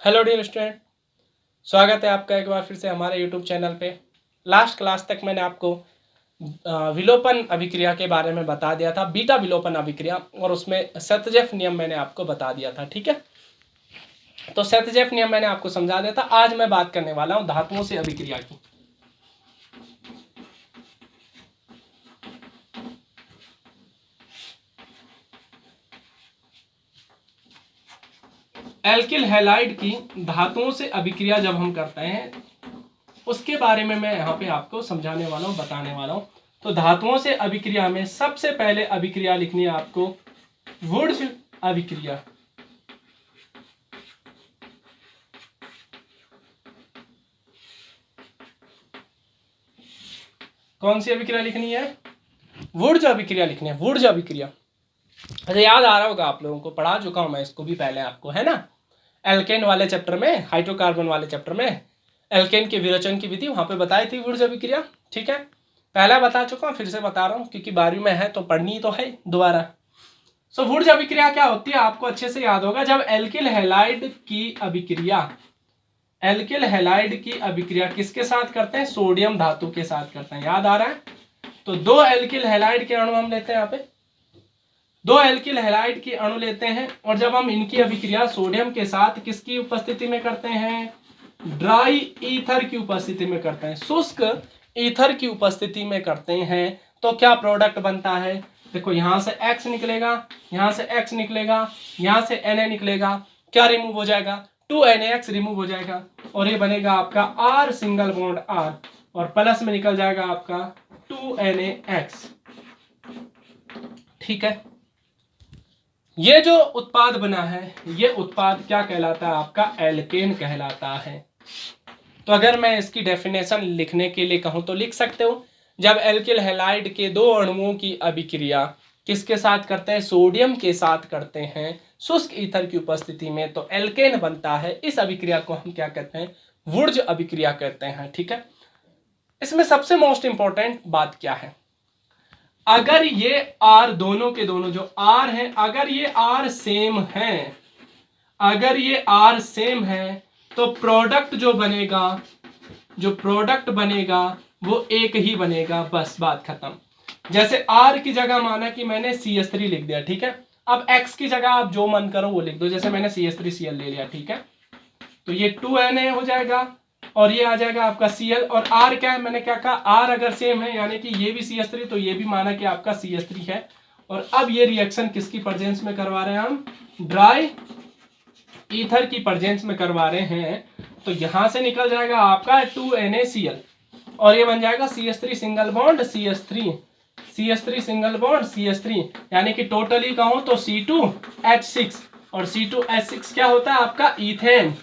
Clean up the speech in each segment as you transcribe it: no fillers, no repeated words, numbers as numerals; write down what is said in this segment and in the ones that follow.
Hello dear student, स्वागत है आपका एक बार फिर से हमारे यूट्यूब चैनल पे। लास्ट क्लास तक मैंने आपको विलोपन अभिक्रिया के बारे में बता दिया था, बीटा विलोपन अभिक्रिया, और उसमें सेतजेफ नियम मैंने आपको बता दिया था। ठीक है, तो सेतजेफ नियम मैंने आपको समझा दिया था। आज मैं बात करने वाला हूँ धातुओं से अभिक्रिया की। एल्किल हैलाइड की धातुओं से अभिक्रिया जब हम करते हैं उसके बारे में मैं यहाँ पे आपको समझाने वाला हूँ, बताने वाला हूँ। तो धातुओं से अभिक्रिया में सबसे पहले अभिक्रिया लिखनी है आपको वुर्ज अभिक्रिया। कौन सी अभिक्रिया लिखनी है? वुर्ज अभिक्रिया लिखनी है, वुर्ज अभिक्रिया। अच्छा, याद आ रहा होगा आप लोगों को, पढ़ा चुका हूं मैं इसको भी पहले आपको, है ना। एल्केन वाले चैप्टर में, हाइड्रोकार्बन वाले चैप्टर में एल्केन के विरोचन की विधि वहां पे बताई थी वुर्ज अभिक्रिया। ठीक है, पहले बता चुका हूं, फिर से बता रहा हूं क्योंकि 12वीं में है तो पढ़नी तो है दोबारा। सो वुर्ज अभिक्रिया क्या होती है आपको अच्छे से याद होगा। जब एल्किल हैलाइड की अभिक्रिया, एल्किल हैलाइड की अभिक्रिया किसके साथ करते हैं? सोडियम धातु के साथ करते हैं। याद आ रहा है? तो दो एल्किल हैलाइड के अणु हम लेते हैं, यहाँ पे दो एल्किल हैलाइड के अणु लेते हैं, और जब हम इनकी अभिक्रिया सोडियम के साथ किसकी उपस्थिति में करते हैं? ड्राई ईथर की उपस्थिति में करते हैं, शुष्क ईथर की उपस्थिति में करते हैं, तो क्या प्रोडक्ट बनता है? देखो, यहां से X निकलेगा, यहां से X निकलेगा, यहां से Na निकलेगा, क्या रिमूव हो जाएगा? 2NaX रिमूव हो जाएगा, और ये बनेगा आपका R सिंगल बॉन्ड R, और प्लस में निकल जाएगा आपका 2NaX। ठीक है, ये जो उत्पाद बना है, ये उत्पाद क्या कहलाता है? आपका एल्केन कहलाता है। तो अगर मैं इसकी डेफिनेशन लिखने के लिए कहूं तो लिख सकते हो, जब एल्किल हैलाइड के दो अणुओं की अभिक्रिया किसके साथ करते हैं? सोडियम के साथ करते हैं शुष्क ईथर की उपस्थिति में, तो एल्केन बनता है। इस अभिक्रिया को हम क्या कहते हैं? वुर्ज अभिक्रिया कहते हैं। ठीक है, इसमें सबसे मोस्ट इंपॉर्टेंट बात क्या है? अगर ये R दोनों के दोनों जो R है, अगर ये R सेम है, अगर ये R सेम है, तो प्रोडक्ट जो बनेगा, जो प्रोडक्ट बनेगा वो एक ही बनेगा, बस बात खत्म। जैसे R की जगह माना कि मैंने CH3 लिख दिया, ठीक है। अब X की जगह आप जो मन करो वो लिख दो, जैसे मैंने CH3Cl ले लिया, ठीक है। तो ये 2Na हो जाएगा, और ये आ जाएगा आपका Cl, और R क्या है? मैंने क्या कहा? R अगर सेम है, यानी कि ये भी CH3, तो ये भी माना कि आपका CH3 है। और अब ये रिएक्शन किसकी प्रेजेंस में करवा रहे हैं हम? ड्राई ईथर की प्रेजेंस में करवा रहे हैं। तो यहां से निकल जाएगा आपका 2NaCl, और ये बन जाएगा CH3 single bond CH3, CH3 single bond CH3, यानी कि टोटली कहूं तो C2H6, और C2H6 क्या होता है? आपका ईथेन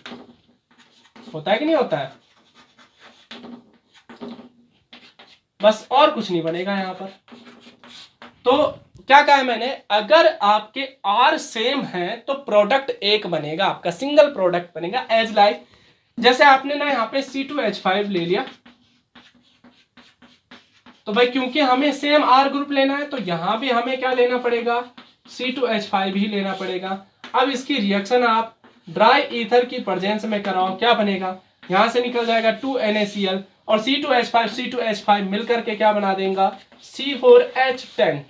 होता है कि नहीं होता है? बस, और कुछ नहीं बनेगा यहां पर। तो क्या कहा है मैंने? अगर आपके R सेम है तो प्रोडक्ट एक बनेगा, आपका सिंगल प्रोडक्ट बनेगा। एज लाइक, जैसे आपने ना यहाँ पे C2H5 ले लिया, तो भाई क्योंकि हमें सेम R ग्रुप लेना है, तो यहां भी हमें क्या लेना पड़ेगा? C2H5 ही लेना पड़ेगा। अब इसकी रिएक्शन आप ड्राई ईथर की प्रेजेंस में कराओ, क्या बनेगा? यहां से निकल जाएगा 2NaCl, और C2H5 मिलकर के क्या बना देगा? C4H10।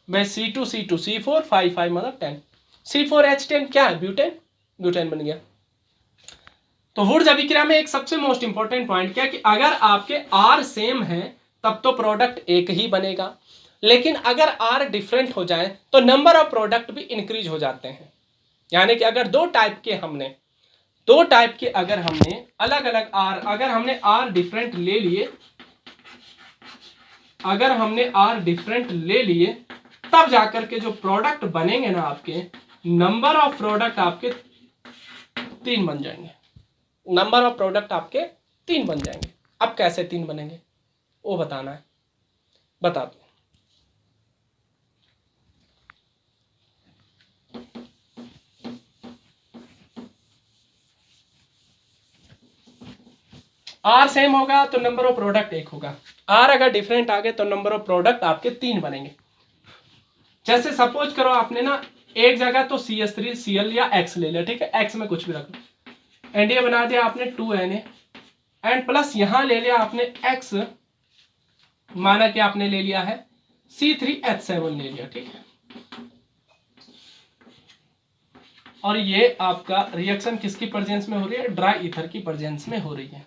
मैं C2 C4 5 मतलब 10, C4H10 क्या है? ब्यूटेन, ब्यूटेन बन गया। तो वुर्ज अभिक्रिया में एक सबसे मोस्ट इंपॉर्टेंट पॉइंट क्या कि अगर आपके R सेम है तब तो प्रोडक्ट एक ही बनेगा, लेकिन अगर R डिफरेंट हो जाए तो नंबर ऑफ प्रोडक्ट भी इंक्रीज हो जाते हैं। यानी कि अगर दो टाइप के अगर हमने अलग अलग R, अगर हमने R डिफरेंट ले लिए, अगर हमने R डिफरेंट ले लिए, तब जाकर के जो प्रोडक्ट बनेंगे ना आपके, नंबर ऑफ प्रोडक्ट आपके 3 बन जाएंगे। नंबर ऑफ प्रोडक्ट आपके 3 बन जाएंगे। अब कैसे 3 बनेंगे वो बताना है, बता दो। R सेम होगा तो नंबर ऑफ प्रोडक्ट 1 होगा, R अगर डिफरेंट आ गए तो नंबर ऑफ प्रोडक्ट आपके 3 बनेंगे। जैसे सपोज करो आपने ना एक जगह तो CH3Cl या X ले लिया, ठीक है, X में कुछ भी रख लो, एनडीए बना दिया आपने 2Na एंड प्लस यहां ले लिया आपने X, माना कि आपने ले लिया है C3H7 ले लिया, ठीक है। और ये आपका रिएक्शन किसकी प्रेजेंस में हो रही है? ड्राई ईथर की प्रेजेंस में हो रही है।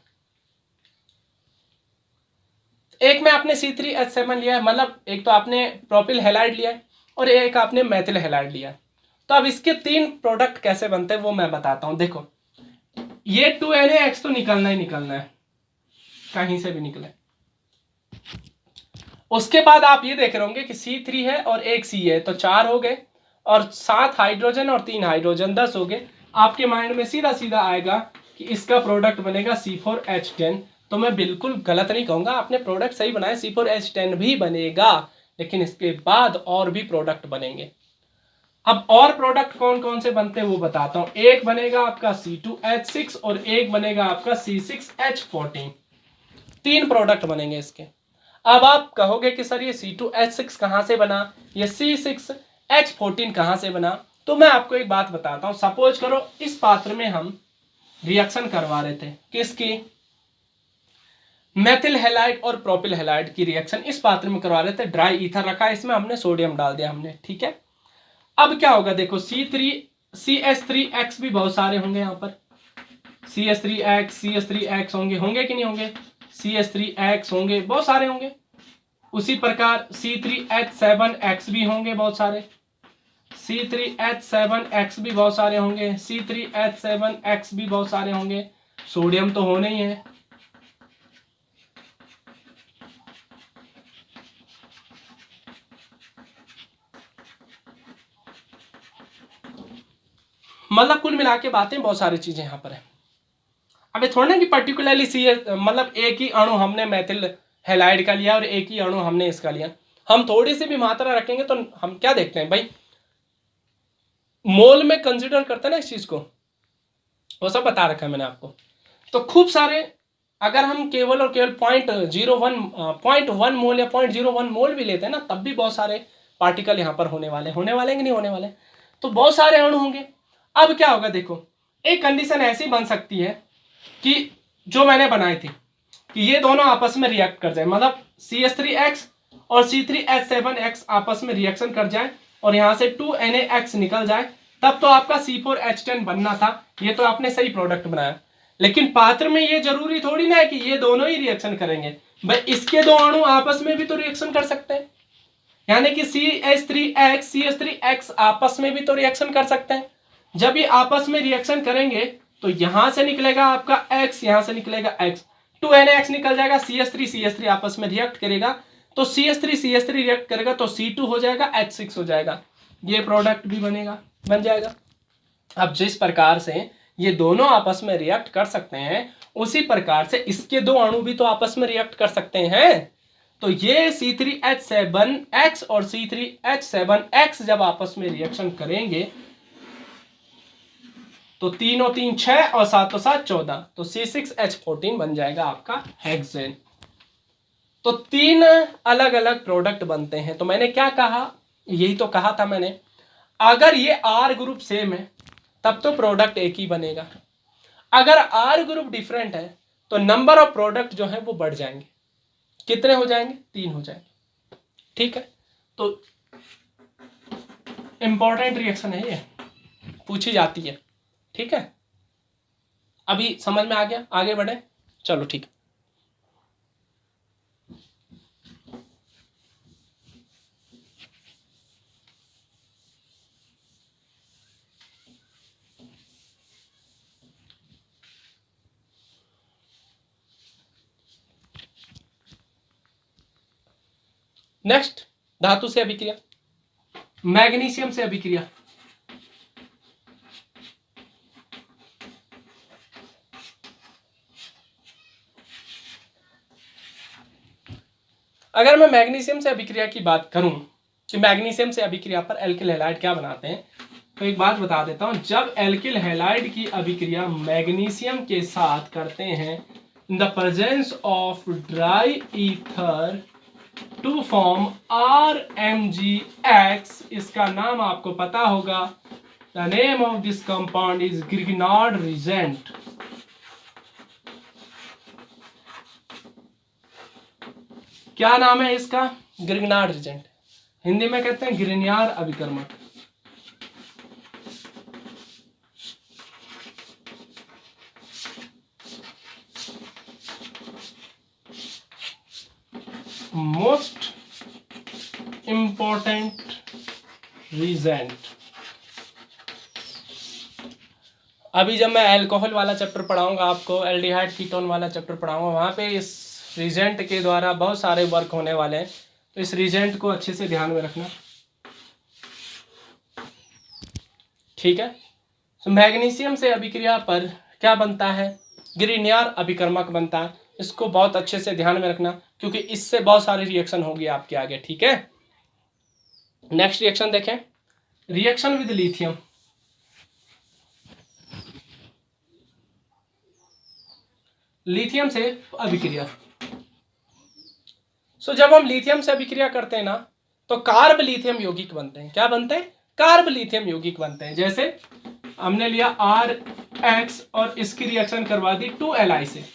एक में आपने C3H7 लिया है, मतलब एक तो आपने प्रोपिल हैलाइड लिया है और एक आपने मेथिल हैलाइड लिया है। तो अब इसके 3 प्रोडक्ट कैसे बनते हैं वो मैं बताता हूं। देखो ये 2NaX तो निकलना ही निकलना है, कहीं से भी निकले। उसके बाद आप ये देख रहे होंगे कि C3 है और एक C है, तो 4 हो गए, और 7 हाइड्रोजन और 3 हाइड्रोजन 10 हो गए। आपके माइंड में सीधा सीधा आएगा कि इसका प्रोडक्ट बनेगा C4H10। तो मैं बिल्कुल गलत नहीं कहूंगा, आपने प्रोडक्ट सही बनाया, C4H10 भी बनेगा, लेकिन इसके बाद और भी प्रोडक्ट बनेंगे। अब और प्रोडक्ट कौन कौन से बनते हैं वो बताता हूं। एक बनेगा आपका C2H6 और एक बनेगा आपका C6H14। 3 प्रोडक्ट बनेंगे इसके। अब आप कहोगे कि सर ये C2H6 कहां से बना, ये C6H14 कहां से बना? तो मैं आपको एक बात बताता हूं। सपोज करो इस पात्र में हम रिएक्शन करवा रहे थे, किसकी? मेथिल हैलाइड और प्रोपिल हैलाइड की रिएक्शन इस पात्र में करवा रहे थे। ड्राई ईथर रखा, इसमें हमने सोडियम डाल दिया हमने, ठीक है। अब क्या होगा, देखो CH3X भी बहुत सारे होंगे यहाँ पर, CH3X होंगे कि नहीं होंगे? CH3X होंगे, बहुत सारे होंगे। उसी प्रकार C3H7X भी होंगे बहुत सारे, C3H7X भी बहुत सारे होंगे, C3H7X भी बहुत सारे होंगे। सोडियम तो होने ही है। मतलब कुल मिला के बातें बहुत सारी चीजें यहाँ पर है। अबे थोड़ा ना कि पर्टिकुलरली मतलब एक ही अणु हमने मेथिल हैलाइड का लिया और एक ही अणु हमने इसका लिया। हम थोड़ी सी भी मात्रा रखेंगे तो हम क्या देखते हैं भाई, मोल में कंसिडर करते हैं ना इस चीज को, वो सब बता रखा है मैंने आपको। तो खूब सारे, अगर हम केवल और केवल 0.1 मोल या 0.01 मोल भी लेते हैं ना, तब भी बहुत सारे पार्टिकल यहाँ पर होने वाले कि नहीं होने वाले? तो बहुत सारे अणु होंगे। अब क्या होगा, देखो एक कंडीशन ऐसी बन सकती है कि जो मैंने बनाई थी कि ये दोनों आपस में रिएक्ट कर जाए, मतलब CH3X और C3H7X आपस में रिएक्शन कर जाए और यहां से 2NaX निकल जाए, तब तो आपका C4H10 बनना था। ये तो आपने सही प्रोडक्ट बनाया, लेकिन पात्र में ये जरूरी थोड़ी ना है कि ये दोनों ही रिएक्शन करेंगे भाई। इसके दो अणु आपस में भी तो रिएक्शन कर सकते हैं, यानी कि CH3X आपस में भी तो रिएक्शन कर सकते हैं। जब ये आपस में रिएक्शन करेंगे तो यहां से निकलेगा आपका X, यहां से निकलेगा X, 2NaX निकल जाएगा, CH3 आपस में रिएक्ट करेगा, तो CH3 रिएक्ट करेगा तो C2 हो जाएगा, H6 हो जाएगा, ये प्रोडक्ट भी बन जाएगा। अब जिस प्रकार से ये दोनों आपस में रिएक्ट कर सकते हैं, उसी प्रकार से इसके दो अणु भी तो आपस में रिएक्ट कर सकते हैं। तो ये C3H7X और C3H7X जब आपस में रिएक्शन करेंगे तो 3 और 3 6 और 7 और 7 14, तो C6H14 बन जाएगा आपका हेक्सेन। तो 3 अलग अलग प्रोडक्ट बनते हैं। तो मैंने क्या कहा, यही तो कहा था मैंने, अगर ये R ग्रुप सेम है तब तो प्रोडक्ट एक ही बनेगा। अगर R ग्रुप डिफरेंट है तो नंबर ऑफ प्रोडक्ट जो है वो बढ़ जाएंगे। कितने हो जाएंगे? 3 हो जाएंगे, ठीक है। तो इंपॉर्टेंट रिएक्शन है ये, पूछी जाती है, ठीक है। अभी समझ में आ गया? आगे बढ़े, चलो ठीक है। नेक्स्ट, धातु से अभिक्रिया, मैग्नीशियम से अभिक्रिया। अगर मैं मैग्नीशियम से अभिक्रिया की बात करूं कि मैग्नीशियम से अभिक्रिया पर एल्किल हैलाइड क्या बनाते हैं, तो एक बात बता देता हूं। जब एल्किल हैलाइड की अभिक्रिया मैग्नीशियम के साथ करते हैं in the presence of dry ether to form RMgX, इसका नाम आपको पता होगा, the name of this compound is Grignard reagent. क्या नाम है इसका? ग्रिग्नार्ड रिजेंट, हिंदी में कहते हैं ग्रिग्नार्ड अभिकर्मक। Most important reagent. अभी जब मैं अल्कोहल वाला चैप्टर पढ़ाऊंगा आपको, एल्डिहाइड कीटोन वाला चैप्टर पढ़ाऊंगा, वहां पे इस रिजेंट के द्वारा बहुत सारे वर्क होने वाले हैं, तो इस रिजेंट को अच्छे से ध्यान में रखना, ठीक है। तो मैग्नीशियम से अभिक्रिया पर क्या बनता है? ग्रिग्नार्ड अभिकर्मक बनता है। इसको बहुत अच्छे से ध्यान में रखना, क्योंकि इससे बहुत सारे रिएक्शन होंगे आपके आगे, ठीक है। नेक्स्ट रिएक्शन देखें, रिएक्शन विद लिथियम। लिथियम से अभिक्रिया। सो जब हम लिथियम से अभिक्रिया करते हैं ना, तो कार्ब लिथियम यौगिक बनते हैं। क्या बनते हैं? कार्ब लिथियम यौगिक बनते हैं। जैसे हमने लिया RX और इसकी रिएक्शन करवा दी 2Li से।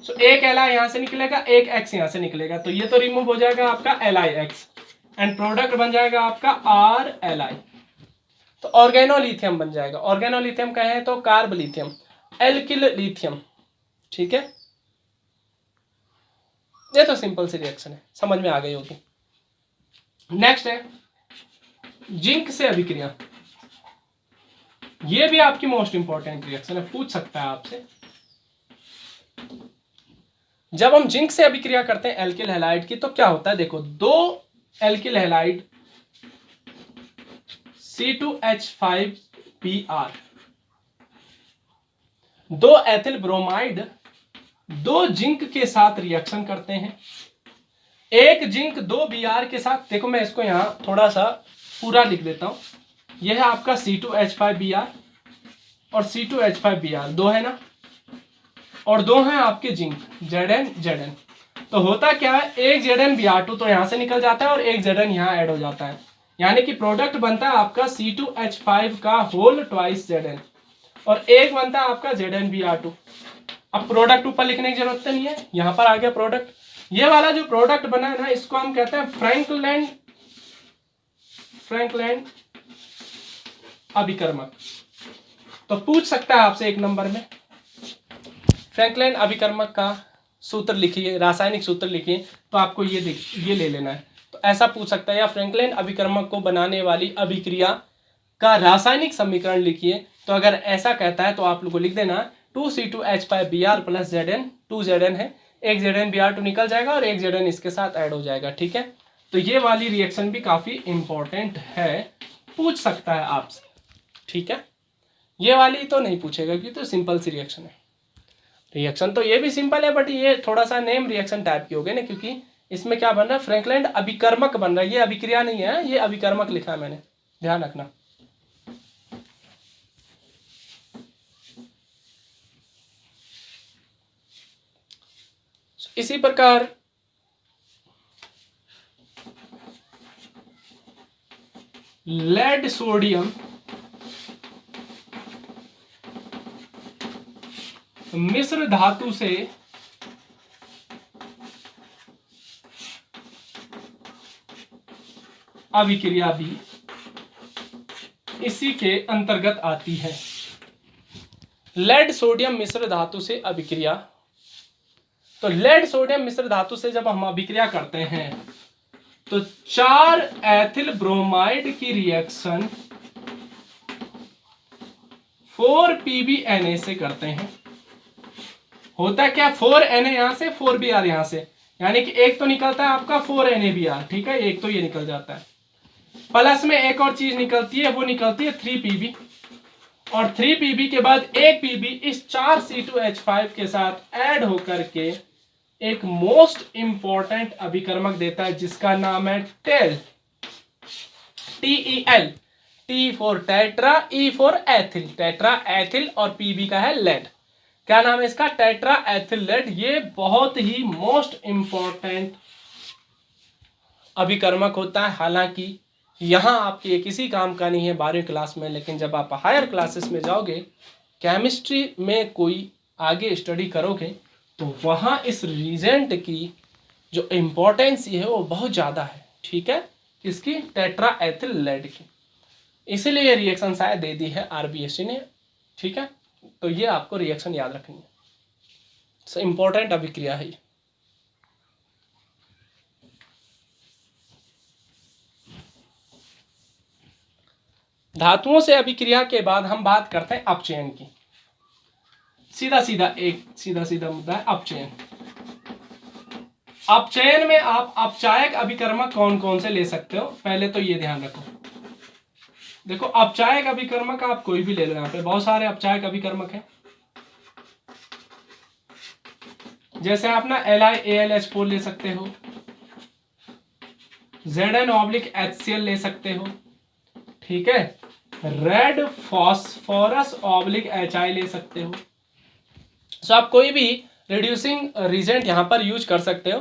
सो एक Li यहां से निकलेगा, एक X यहां से निकलेगा, तो ये तो रिमूव हो जाएगा आपका LiX एंड प्रोडक्ट बन जाएगा आपका RLi। तो ऑर्गेनोलिथियम बन जाएगा। ऑर्गेनोलिथियम कहें तो कार्ब लिथियम, एल्किल लिथियम, ठीक है। ये तो सिंपल सी रिएक्शन है, समझ में आ गई होगी। नेक्स्ट है जिंक से अभिक्रिया। ये भी आपकी मोस्ट इंपॉर्टेंट रिएक्शन है, पूछ सकता है आपसे। जब हम जिंक से अभिक्रिया करते हैं एल्किल हैलाइड की, तो क्या होता है? देखो, दो एल्किल हैलाइड C2H5Br, दो एथिल ब्रोमाइड दो जिंक के साथ रिएक्शन करते हैं। एक जिंक दो Br के साथ, देखो मैं इसको यहां थोड़ा सा पूरा लिख देता हूं। यह है आपका C2H5Br और C2H5Br, दो है ना, और दो हैं आपके जिंक Zn। तो होता क्या है, एक Zn-Br2 तो यहां से निकल जाता है और एक Zn यहां ऐड हो जाता है, यानी कि प्रोडक्ट बनता है आपका C2H5 का होल ट्वाइस Zn और एक बनता है आपका Zn-Br2। अब प्रोडक्ट ऊपर लिखने की जरूरत नहीं है, यहां पर आ गया प्रोडक्ट। ये वाला जो प्रोडक्ट बना है ना, इसको हम कहते हैं फ्रैंकलैंड अभिकर्मक। तो पूछ सकता है आपसे एक नंबर में, फ्रैंकलैंड अभिकर्मक का सूत्र लिखिए, रासायनिक सूत्र लिखिए, तो आपको ये ले लेना है। तो ऐसा पूछ सकता है, या फ्रैंकलैंड अभिकर्मक को बनाने वाली अभिक्रिया का रासायनिक समीकरण लिखिए। तो अगर ऐसा कहता है तो आप लोग को लिख देना 2C2H5Br प्लस Zn, 2 Zn है, एक Zn-Br2 निकल जाएगा और एक Zn इसके साथ ऐड हो जाएगा, ठीक है। तो ये वाली रिएक्शन भी काफी इंपॉर्टेंट है, पूछ सकता है आपसे, ठीक है। ये वाली तो नहीं पूछेगा क्योंकि तो सिंपल सी रिएक्शन है। रिएक्शन तो ये भी सिंपल है, बट ये थोड़ा सा नेम रिएक्शन टाइप की हो गई ना, क्योंकि इसमें क्या बन रहा है, फ्रैंकलैंड अभिकर्मक बन रहा है। ये अभिक्रिया नहीं है, ये अभिकर्मक लिखा है मैंने, ध्यान रखना। इसी प्रकार लेड सोडियम मिश्र धातु से अभिक्रिया भी इसी के अंतर्गत आती है। लेड सोडियम मिश्र धातु से अभिक्रिया, तो लेड सोडियम मिश्र धातु से जब हम अभिक्रिया करते हैं तो 4 एथिल ब्रोमाइड की रिएक्शन 4PbNa से करते हैं। होता क्या, 4Na यहां से 4Br यहां से, यानी कि एक तो निकलता है आपका 4NaBr, ठीक है, एक तो ये निकल जाता है। प्लस में एक और चीज निकलती है, वो निकलती है 3Pb, और 3Pb के बाद एक Pb इस 4C2H5 के साथ ऐड होकर के एक मोस्ट इंपॉर्टेंट अभिकर्मक देता है जिसका नाम है TEL, TEL, T for tetra, E for ethyl, tetra ethyl, और Pb का है लेड। क्या नाम है इसका? Tetra ethyl lead. ये बहुत ही मोस्ट इंपॉर्टेंट अभिकर्मक होता है। हालांकि यहाँ आपके ये किसी काम का नहीं है 12वीं क्लास में, लेकिन जब आप हायर क्लासेस में जाओगे, केमिस्ट्री में कोई आगे स्टडी करोगे, तो वहाँ इस रिजेंट की जो इम्पोर्टेंस है वो बहुत ज़्यादा है, ठीक है, इसकी टेट्रा एथिल लेड की, इसीलिए ये रिएक्शन शायद दे दी है RBST ने, ठीक है। तो ये आपको रिएक्शन याद रखनी है, इम्पोर्टेंट अभिक्रिया है। धातुओं से अभिक्रिया के बाद हम बात करते हैं अपचयन की। सीधा सीधा मुद्दा है अपचयन। अपचयन में आप अपचायक अभिकर्मक कौन कौन से ले सकते हो, पहले तो ये ध्यान रखो। देखो अपचायक अभिकर्मक आप कोई भी ले लो, यहाँ पे बहुत सारे अपचायक अभिकर्मक हैं, जैसे आप ना LiAlH4 ले सकते हो, Zn/HCl ले सकते हो, ठीक है, रेड फॉस्फोरस (HI) ले सकते हो। सो आप कोई भी रिड्यूसिंग रिजेंट यहाँ पर यूज कर सकते हो,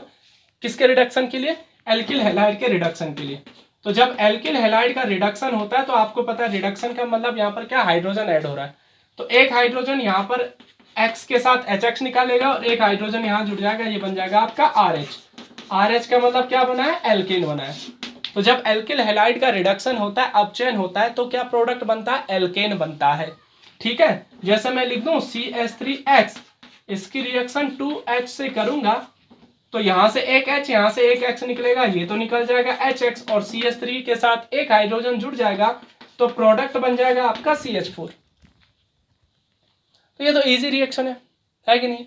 किसके रिडक्शन के लिए, एल्किल हैलाइड के रिडक्शन के लिए। तो जब एल्किल हैलाइड का रिडक्शन होता है तो आपको पता है रिडक्शन का मतलब यहाँ पर क्या, हाइड्रोजन ऐड हो रहा है, तो एक हाइड्रोजन यहाँ पर X के साथ HX निकालेगा और एक हाइड्रोजन यहाँ जुड़ जाएगा, ये बन जाएगा आपका RH का मतलब क्या बना है, एल्केन बना है। तो जब एल्किल हैलाइड का रिडक्शन होता है, अपचयन होता है, तो क्या प्रोडक्ट बनता है, एल्केन बनता है, ठीक है। जैसे मैं लिख दूं CH3X, इसकी रिएक्शन 2H से करूंगा तो यहां से एक H, यहां से एक X निकलेगा, ये तो निकल जाएगा HX, और CH3 के साथ एक हाइड्रोजन जुड़ जाएगा तो प्रोडक्ट बन जाएगा आपका CH4। तो ये तो इजी रिएक्शन है कि नहीं।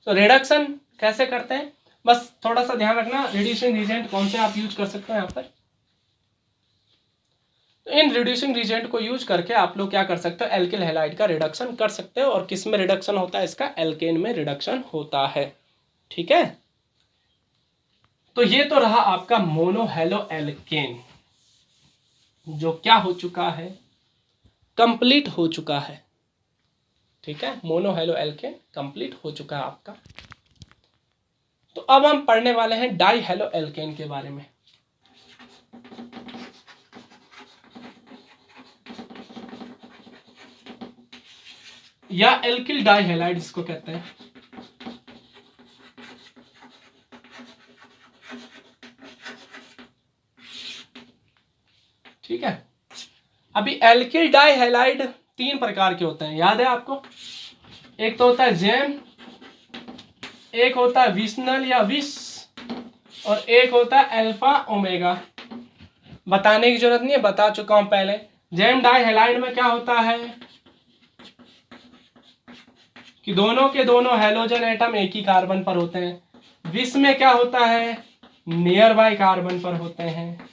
तो रिडक्शन कैसे करते हैं, बस थोड़ा सा ध्यान रखना, रिड्यूसिंग रिजेंट कौन से आप यूज कर सकते हैं यहाँ पर। तो इन रिड्यूसिंग रिजेंट को यूज करके आप लोग क्या कर सकते हो, एल्किल हैलाइड का रिडक्शन कर सकते हो, और किस में रिडक्शन होता है इसका, एल्केन में रिडक्शन होता है, ठीक है। तो ये तो रहा आपका मोनोहैलो एल्केन, जो क्या हो चुका है, कंप्लीट हो चुका है, ठीक है, मोनोहैलो एल्केन कंप्लीट हो चुका है आपका। तो अब हम पढ़ने वाले हैं डाइहैलो एल्केन के बारे में। या एल्किल डाइहैलाइड जिसको कहते हैं, ठीक है। अभी एल्किल डाइहैलाइड 3 प्रकार के होते हैं, याद है आपको, एक तो होता है जेम, एक होता है विस्नल या विस, और एक होता है अल्फा ओमेगा। बताने की जरूरत नहीं है, बता चुका हूं पहले। जेम डाइहैलाइड में क्या होता है कि दोनों के दोनों हैलोजन एटम एक ही कार्बन पर होते हैं। विस में क्या होता है, नियर बाय कार्बन पर होते हैं।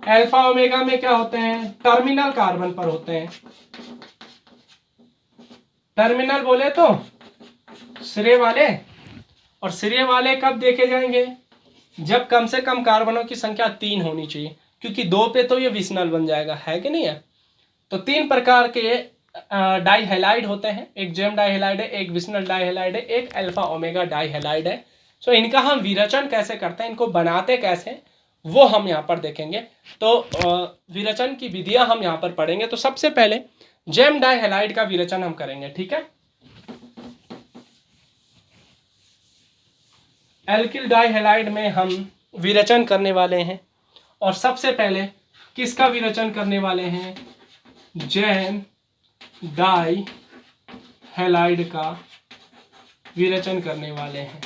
अल्फा ओमेगा में क्या होते हैं, टर्मिनल कार्बन पर होते हैं। टर्मिनल बोले तो सिरे वाले, और सिरे वाले कब देखे जाएंगे, जब कम से कम कार्बनों की संख्या 3 होनी चाहिए, क्योंकि 2 पे तो ये विस्नल बन जाएगा, है कि नहीं है। तो 3 प्रकार के डाइहैलाइड होते हैं, एक जेम डाइहैलाइड है, एक विस्नल डाइहैलाइड है, एक अल्फा ओमेगा डाइहैलाइड है। सो इनका हम विरचन कैसे करते हैं, इनको बनाते कैसे, वो हम यहाँ पर देखेंगे। तो विरचन की विधियां हम यहाँ पर पढ़ेंगे। तो सबसे पहले जेम डाइहैलाइड का विरचन हम करेंगे, ठीक है। एल्किल डाइहैलाइड में हम विरचन करने वाले हैं, और सबसे पहले किसका विरचन करने वाले हैं, जेम डाइहैलाइड का विरचन करने वाले हैं,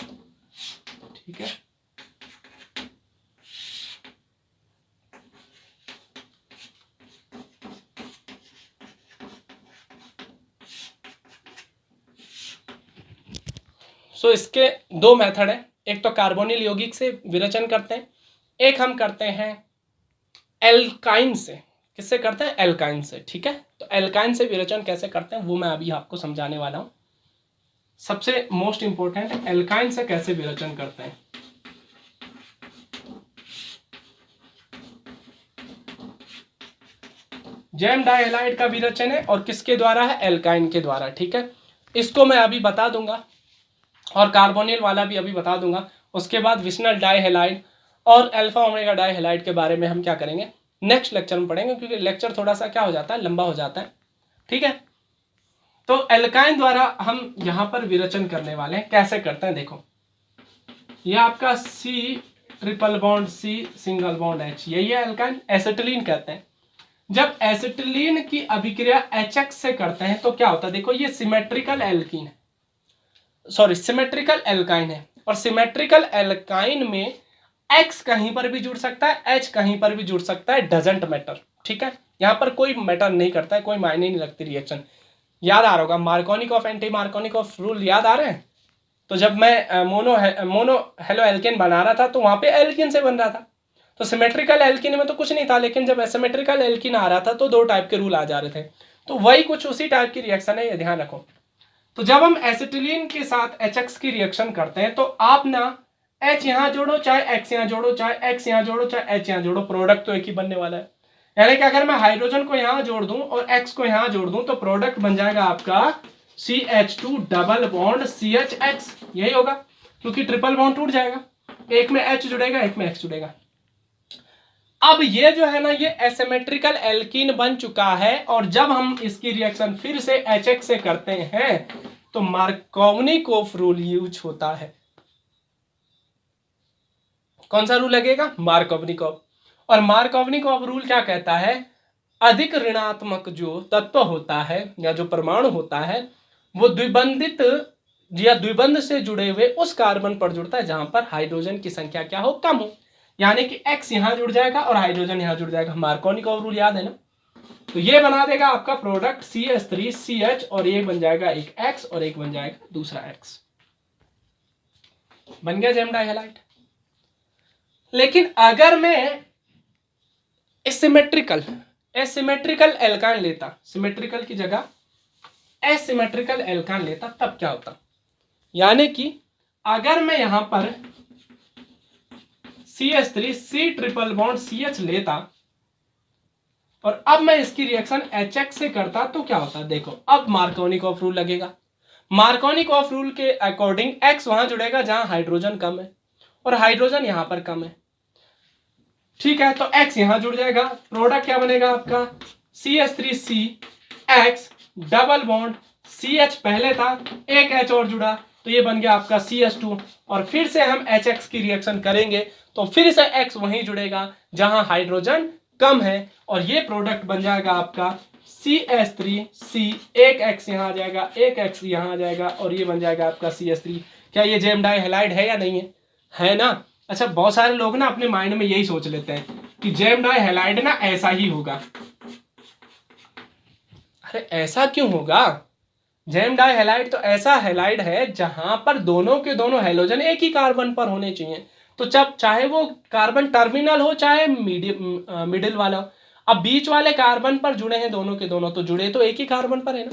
ठीक है। सो इसके 2 मेथड है, एक तो कार्बोनिल यौगिक से विरचन करते हैं, एक हम करते हैं एल्काइन से। किससे करते हैं, एल्काइन से, ठीक है। तो एल्काइन से विरचन कैसे करते हैं वो मैं अभी आपको समझाने वाला हूं। सबसे मोस्ट इंपॉर्टेंट, एल्काइन से कैसे विरचन करते हैं। जेम डाइहैलाइड का विरचन है और किसके द्वारा है, एल्काइन के द्वारा, ठीक है। इसको मैं अभी बता दूंगा, और कार्बोनिल वाला भी अभी बता दूंगा। उसके बाद विस्नल डाइहैलाइड और अल्फा ओमेगा डाइहैलाइड के बारे में हम क्या करेंगे, नेक्स्ट लेक्चर में पढ़ेंगे, क्योंकि लेक्चर थोड़ा सा क्या हो जाता है, लंबा हो जाता है, ठीक है। तो एल्काइन द्वारा हम यहाँ पर विरचन करने वाले हैं, कैसे करते हैं देखो। ये आपका C triple bond C single bond H, यही है एल्काइन, एसिटिलीन कहते हैं। जब एसिटिलीन की अभिक्रिया HX से करते हैं तो क्या होता है, देखो ये सिमेट्रिकल एल्कीन है, सॉरी सिमेट्रिकल एल्काइन है, और सिमेट्रिकल एल्काइन में X कहीं पर भी जुड़ सकता है, H कहीं पर भी जुड़ सकता है, डजेंट मैटर, ठीक है। यहाँ पर कोई मैटर नहीं करता है, कोई मायने नहीं लगती रिएक्शन। याद आ रहा होगा मार्कोनिकॉफ एंटी मार्कोनिकॉफ रूल, याद आ रहे हैं। तो जब मैं मोनो हेलो एल्केन बना रहा था तो वहां पे एल्किन से बन रहा था, तो सिमेट्रिकल एल्किन में तो कुछ नहीं था, लेकिन जब एसिमेट्रिकल एल्किन आ रहा था तो दो टाइप के रूल आ जा रहे थे। तो वही कुछ उसी टाइप की रिएक्शन है, ये ध्यान रखो। तो जब हम एसिटिलीन के साथ HX की रिएक्शन करते हैं तो आप ना H यहाँ जोड़ो चाहे X यहाँ जोड़ो, चाहे X यहाँ जोड़ो चाहे H यहाँ जोड़ो, प्रोडक्ट तो एक ही बनने वाला है। यानी कि अगर मैं हाइड्रोजन को यहाँ जोड़ दूं और X को यहाँ जोड़ दूं तो प्रोडक्ट बन जाएगा आपका CH2 डबल बॉन्ड CHX, यही होगा, क्योंकि ट्रिपल बॉन्ड टूट जाएगा, एक में H जुड़ेगा एक में X जुड़ेगा। अब ये जो है ना ये एसिमेट्रिकल एल्कीन बन चुका है, और जब हम इसकी रिएक्शन फिर से HX से करते हैं तो मार्कोवनिकॉफ रूल यूज होता है। कौन सा रूल लगेगा, मार्कोवनिकॉफ। और मार्कोवनिकॉफ रूल क्या कहता है, अधिक ऋणात्मक जो तत्व होता है या जो परमाणु होता है वो द्विबंधित या द्विबंध से जुड़े हुए उस कार्बन पर जुड़ता है जहां पर हाइड्रोजन की संख्या क्या हो, कम हो। यानी कि X यहां जुड़ जाएगा और हाइड्रोजन यहां जुड़ जाएगा, मार्कोवनिकॉफ रूल याद है ना। तो ये बना देगा आपका प्रोडक्ट CH3CH, और ये बन जाएगा एक X और एक बन जाएगा दूसरा X, बन गया जेम डाइहैलाइड। लेकिन अगर मैं एसिमेट्रिकल एल्काइन लेता, सिमेट्रिकल की जगह एसिमेट्रिकल एल्काइन लेता, तब क्या होता, यानी कि अगर मैं यहां पर CH3 C triple bond CH लेता और अब मैं इसकी रिएक्शन HX से करता तो क्या होता, देखो अब मार्कोवनिकॉफ रूल लगेगा। मार्कोवनिकॉफ रूल के अकॉर्डिंग X वहां जुड़ेगा जहां हाइड्रोजन कम है और हाइड्रोजन यहां पर कम है, ठीक है। तो X यहां जुड़ जाएगा, प्रोडक्ट क्या बनेगा आपका CH3CX डबल बॉन्ड CH पहले था, एक H और जुड़ा तो ये बन गया आपका CH2, और फिर से हम HX की रिएक्शन करेंगे तो फिर से X वहीं जुड़ेगा जहां हाइड्रोजन कम है, और ये प्रोडक्ट बन जाएगा आपका CH3C, एक X यहां आ जाएगा एक X यहां आ जाएगा, और ये बन जाएगा आपका CH3। क्या ये जेम डाइहैलाइड है या नहीं है ना। अच्छा, बहुत सारे लोग ना अपने माइंड में यही सोच लेते हैं कि जेम डाइहैलाइड ना ऐसा ही होगा। अरे ऐसा क्यों होगा, जेम डाइहैलाइड तो ऐसा हैलाइड है जहां पर दोनों के दोनों हैलोजन एक ही कार्बन पर होने चाहिए। तो जब चाहे वो कार्बन टर्मिनल हो चाहे मिडिल वाला हो, अब बीच वाले कार्बन पर जुड़े हैं दोनों के दोनों, तो जुड़े तो एक ही कार्बन पर है ना।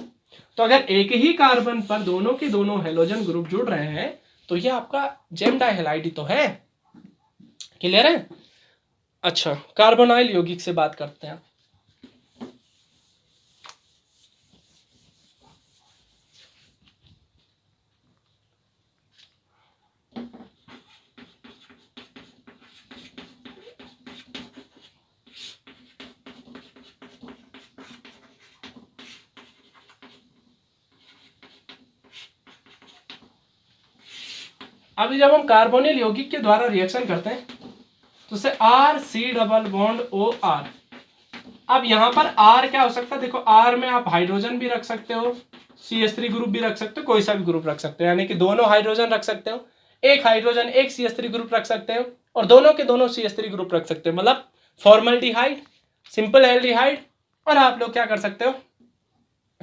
तो अगर एक ही कार्बन पर दोनों के दोनों हैलोजन ग्रुप जुड़ रहे हैं तो ये आपका जेम डाइहैलाइड ही तो है। क्लियर है। अच्छा, कार्बोनाइल यौगिक से बात करते हैं। अभी जब हम कार्बोनिल यौगिक के द्वारा रिएक्शन करते हैं तो से RC डबल बॉन्ड OR। अब यहां पर R क्या हो सकता है, देखो R में आप हाइड्रोजन भी रख सकते हो, CH3 ग्रुप भी रख सकते हो, कोई सा भी ग्रुप रख सकते हो, यानी कि दोनों हाइड्रोजन रख सकते हो, एक हाइड्रोजन एक CH3 ग्रुप रख सकते हो, और दोनों के दोनों CH3 ग्रुप रख सकते हो, मतलब फॉर्मल्डिहाइड, सिंपल एल्डिहाइड, और आप लोग क्या कर सकते हो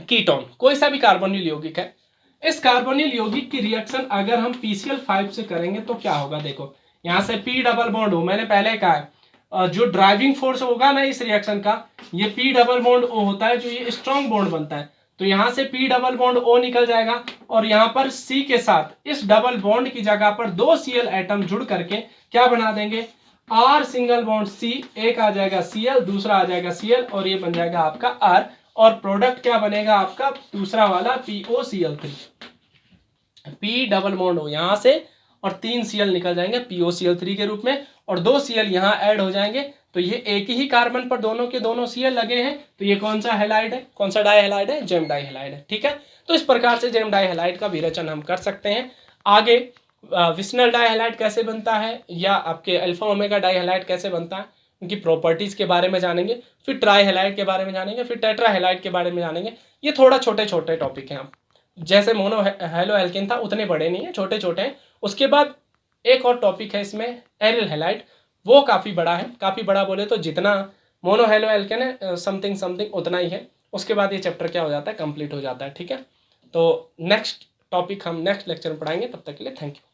कीटोन, कोई सा भी कार्बोनिल यौगिक है। इस कार्बोनिल यौगिक की रिएक्शन अगर हम PCl5 से करेंगे तो क्या होगा, देखो यहां से P डबल बॉन्ड हो, मैंने पहले कहा है जो ड्राइविंग फोर्स होगा ना इस रिएक्शन का, ये P डबल बॉन्ड O होता है, जो ये स्ट्रॉन्ग बॉन्ड बनता है। तो यहां से P डबल बॉन्ड O निकल जाएगा, और यहां पर C के साथ इस डबल बॉन्ड की जगह पर 2 Cl एटम जुड़ करके क्या बना देंगे, R सिंगल बॉन्ड C, एक आ जाएगा Cl, दूसरा आ जाएगा Cl, और ये बन जाएगा आपका R, और प्रोडक्ट क्या बनेगा आपका दूसरा वाला POCl3, P double bond O यहां से, और 3 Cl निकल जाएंगे POCl3 के रूप में, और 2 Cl यहाँ ऐड हो जाएंगे, तो ये एक ही कार्बन पर दोनों के दोनों Cl लगे हैं, तो ये कौन सा हैलाइड है, कौन सा डाइहैलाइड है, जेम डाइहैलाइड है। ठीक है, तो इस प्रकार से जेम डाइहैलाइड का विरेचन हम कर सकते हैं। आगे विस्नल डाइहैलाइड कैसे बनता है, या आपके अल्फा ओमेगा डाइहैलाइड कैसे बनता है, उनकी प्रॉपर्टीज़ के बारे में जानेंगे, फिर ट्राइहैलाइड के बारे में जानेंगे, फिर टेट्राहैलाइड के बारे में जानेंगे। ये थोड़ा छोटे छोटे टॉपिक हैं, आप जैसे मोनो हेलो एल्केन था उतने बड़े नहीं है, छोटे छोटे हैं। उसके बाद एक और टॉपिक है इसमें एरिल हैलाइड, वो काफ़ी बड़ा है, काफ़ी बड़ा बोले तो जितना मोनो हेलो एल्केन है समथिंग समथिंग उतना ही है। उसके बाद ये चैप्टर क्या हो जाता है, कंप्लीट हो जाता है। ठीक है, तो नेक्स्ट टॉपिक हम नेक्स्ट लेक्चर में पढ़ाएंगे। तब तक के लिए थैंक यू।